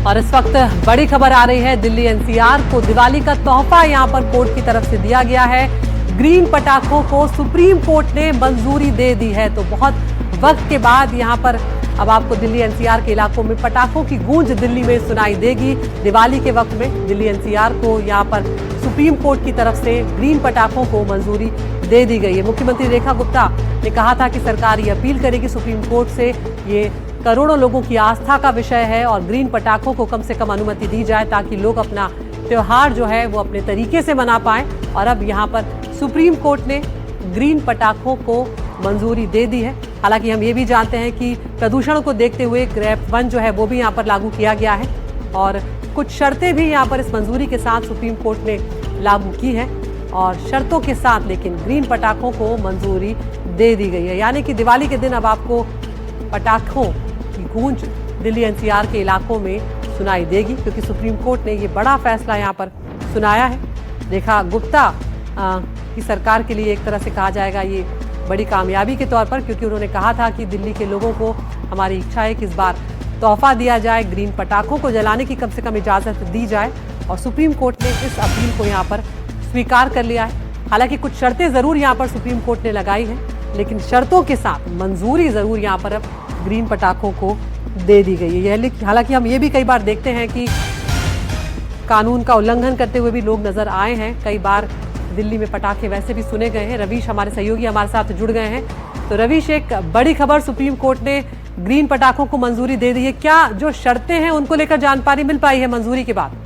और इस वक्त बड़ी खबर आ रही है, दिल्ली एनसीआर को दिवाली का तोहफा यहां पर कोर्ट की तरफ से दिया गया है। ग्रीन पटाखों को सुप्रीम कोर्ट ने मंजूरी दे दी है। तो बहुत वक्त के बाद यहां पर अब आपको दिल्ली एनसीआर के इलाकों में पटाखों की गूंज दिल्ली में सुनाई देगी। दिवाली के वक्त में दिल्ली एनसीआर को यहां पर सुप्रीम कोर्ट की तरफ से ग्रीन पटाखों को मंजूरी दे दी गई है। मुख्यमंत्री रेखा गुप्ता ने कहा था कि सरकार ये अपील करेगी सुप्रीम कोर्ट से, ये करोड़ों लोगों की आस्था का विषय है और ग्रीन पटाखों को कम से कम अनुमति दी जाए ताकि लोग अपना त्योहार जो है वो अपने तरीके से मना पाएं। और अब यहाँ पर सुप्रीम कोर्ट ने ग्रीन पटाखों को मंजूरी दे दी है। हालांकि हम ये भी जानते हैं कि प्रदूषण को देखते हुए ग्रेप 1 जो है वो भी यहाँ पर लागू किया गया है और कुछ शर्तें भी यहाँ पर इस मंजूरी के साथ सुप्रीम कोर्ट ने लागू की है और शर्तों के साथ लेकिन ग्रीन पटाखों को मंजूरी दे दी गई है। यानी कि दिवाली के दिन अब आपको पटाखों की गूंज दिल्ली एनसीआर के इलाकों में सुनाई देगी, क्योंकि सुप्रीम कोर्ट ने ये बड़ा फैसला यहाँ पर सुनाया है। रेखा गुप्ता की सरकार के लिए एक तरह से कहा जाएगा ये बड़ी कामयाबी के तौर पर, क्योंकि उन्होंने कहा था कि दिल्ली के लोगों को हमारी इच्छा है कि इस बार तोहफा दिया जाए, ग्रीन पटाखों को जलाने की कम से कम इजाज़त दी जाए और सुप्रीम कोर्ट ने इस अपील को यहाँ पर स्वीकार कर लिया है। हालांकि कुछ शर्तें ज़रूर यहाँ पर सुप्रीम कोर्ट ने लगाई हैं, लेकिन शर्तों के साथ मंजूरी ज़रूर यहाँ पर अब ग्रीन पटाखों को दे दी गई है। हालांकि हम ये भी कई बार देखते हैं कि कानून का उल्लंघन करते हुए भी लोग नजर आए हैं। कई बार दिल्ली में पटाखे वैसे भी सुने गए हैं। रवीश हमारे सहयोगी हमारे साथ जुड़ गए हैं। तो रवीश, एक बड़ी खबर, सुप्रीम कोर्ट ने ग्रीन पटाखों को मंजूरी दे दी है। क्या जो शर्तें हैं उनको लेकर जानकारी मिल पाई है मंजूरी के बाद?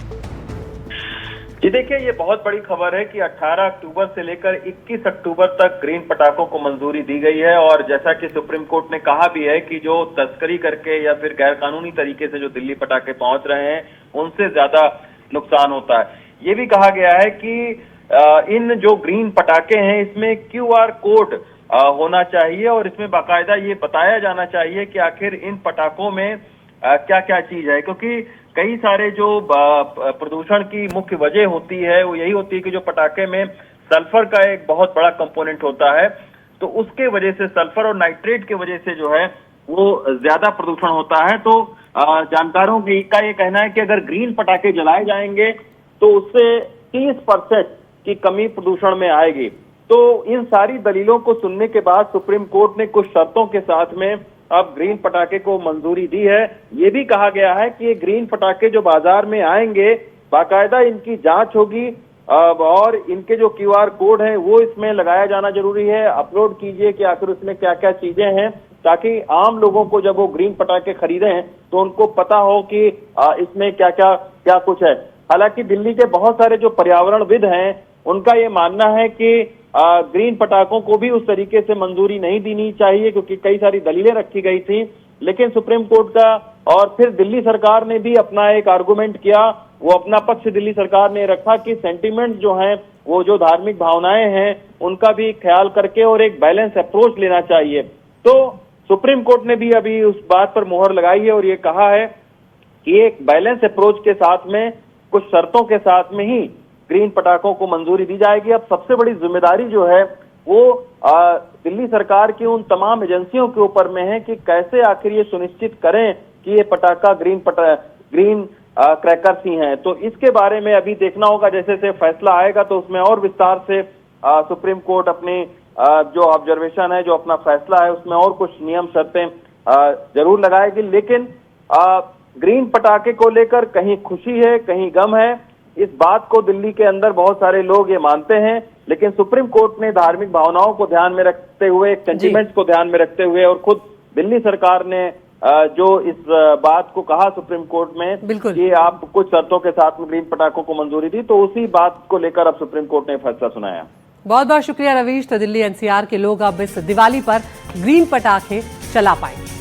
जी देखिए, ये बहुत बड़ी खबर है कि 18 अक्टूबर से लेकर 21 अक्टूबर तक ग्रीन पटाखों को मंजूरी दी गई है। और जैसा कि सुप्रीम कोर्ट ने कहा भी है कि जो तस्करी करके या फिर गैर कानूनी तरीके से जो दिल्ली पटाखे पहुंच रहे हैं उनसे ज्यादा नुकसान होता है। ये भी कहा गया है कि इन जो ग्रीन पटाखे हैं इसमें QR कोड होना चाहिए और इसमें बाकायदा ये बताया जाना चाहिए कि आखिर इन पटाखों में क्या क्या चीज है, क्योंकि कई सारे जो प्रदूषण की मुख्य वजह होती है वो यही होती है कि जो पटाखे में सल्फर का एक बहुत बड़ा कंपोनेंट होता है, तो उसके वजह से सल्फर और नाइट्रेट की वजह से जो है वो ज्यादा प्रदूषण होता है। तो जानकारों का ये कहना है कि अगर ग्रीन पटाखे जलाए जाएंगे तो उससे 30% की कमी प्रदूषण में आएगी। तो इन सारी दलीलों को सुनने के बाद सुप्रीम कोर्ट ने कुछ शर्तों के साथ में अब ग्रीन पटाखे को मंजूरी दी है। ये भी कहा गया है कि ये ग्रीन पटाखे जो बाजार में आएंगे बाकायदा इनकी जांच होगी और इनके जो QR कोड है वो इसमें लगाया जाना जरूरी है। अपलोड कीजिए कि आखिर उसमें क्या क्या चीजें हैं, ताकि आम लोगों को जब वो ग्रीन पटाखे खरीदें तो उनको पता हो कि इसमें क्या क्या क्या कुछ है। हालांकि दिल्ली के बहुत सारे जो पर्यावरणविद हैं उनका ये मानना है कि ग्रीन पटाखों को भी उस तरीके से मंजूरी नहीं देनी चाहिए, क्योंकि कई सारी दलीलें रखी गई थी। लेकिन सुप्रीम कोर्ट का और फिर दिल्ली सरकार ने भी अपना एक आर्गुमेंट किया, वो अपना पक्ष दिल्ली सरकार ने रखा कि सेंटिमेंट जो हैं वो जो धार्मिक भावनाएं हैं उनका भी ख्याल करके और एक बैलेंस अप्रोच लेना चाहिए। तो सुप्रीम कोर्ट ने भी अभी उस बात पर मोहर लगाई है और ये कहा है कि एक बैलेंस अप्रोच के साथ में कुछ शर्तों के साथ में ही ग्रीन पटाखों को मंजूरी दी जाएगी। अब सबसे बड़ी जिम्मेदारी जो है वो दिल्ली सरकार की उन तमाम एजेंसियों के ऊपर में है कि कैसे आखिर ये सुनिश्चित करें कि ये पटाखा ग्रीन क्रैकर्स ही हैं। तो इसके बारे में अभी देखना होगा, जैसे जैसे फैसला आएगा तो उसमें और विस्तार से सुप्रीम कोर्ट अपनी जो ऑब्जर्वेशन है, जो अपना फैसला है उसमें और कुछ नियम शर्तें जरूर लगाएगी। लेकिन ग्रीन पटाखे को लेकर कहीं खुशी है कहीं गम है, इस बात को दिल्ली के अंदर बहुत सारे लोग ये मानते हैं। लेकिन सुप्रीम कोर्ट ने धार्मिक भावनाओं को ध्यान में रखते हुए, सेंटिमेंट्स को ध्यान में रखते हुए और खुद दिल्ली सरकार ने जो इस बात को कहा सुप्रीम कोर्ट में कि आप कुछ शर्तों के साथ में ग्रीन पटाखों को मंजूरी दी, तो उसी बात को लेकर अब सुप्रीम कोर्ट ने फैसला सुनाया। बहुत बहुत शुक्रिया रवीश। तो दिल्ली एनसीआर के लोग अब इस दिवाली पर ग्रीन पटाखे चला पाएंगे।